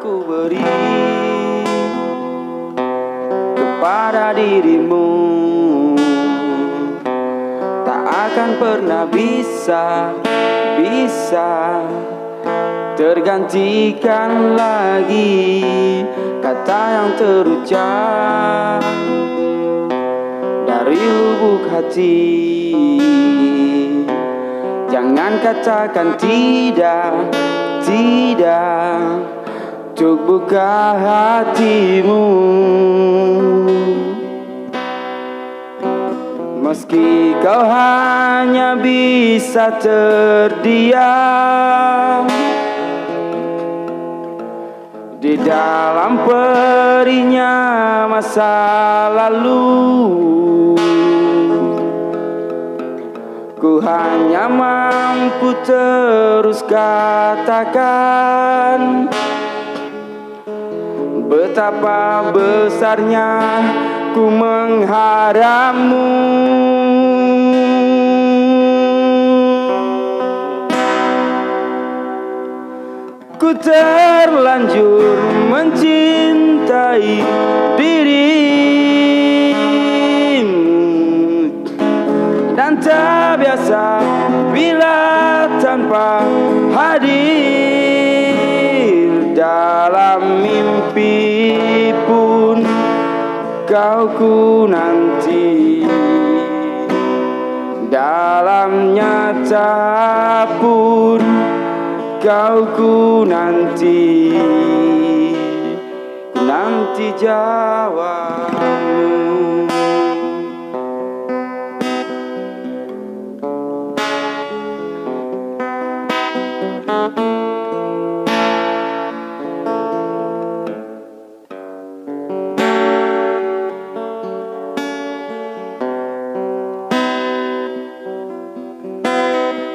ku beri kepada dirimu tak akan pernah bisa tergantikan lagi kata yang terucap dari lubuk hati. Jangan katakan tidak untuk buka hatimu. Meski kau hanya bisa terdiam di dalam perihnya masa lalu, ku hanya mampu terus katakan betapa besarnya ku mengharapmu. Ku terlanjur mencintai dirimu dan tak biasa bila tanpa hadir dalam mimpi pun kau ku nanti, dalam nyata pun kau ku nanti jawabmu.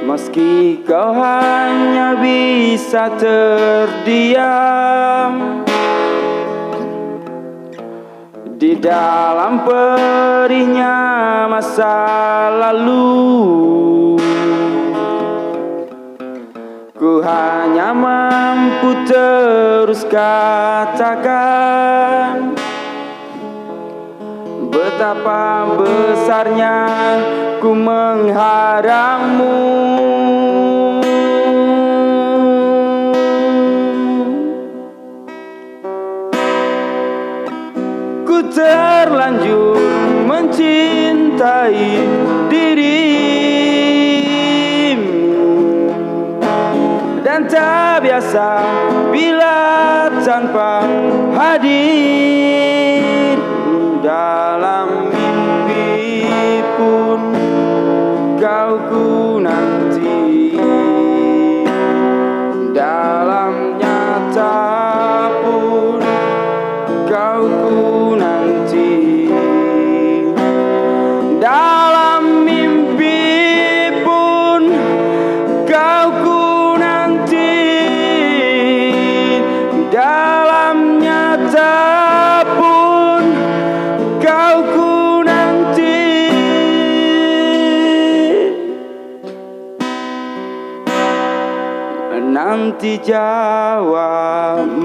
Meski kau hanya bisa terdiam di dalam perihnya masa lalu, ku hanya mampu terus katakan betapa besarnya ku mengharapmu. Ku terlanjur mencintai dirimu dan tak biasa bila tanpa hadir dalam mimpi pun kau ku nanti, dalam nyata pun kau ku nanti, dalam mimpi pun kau ku nanti, dalam nyata pun kau ku nanti. Nanti jawabmu.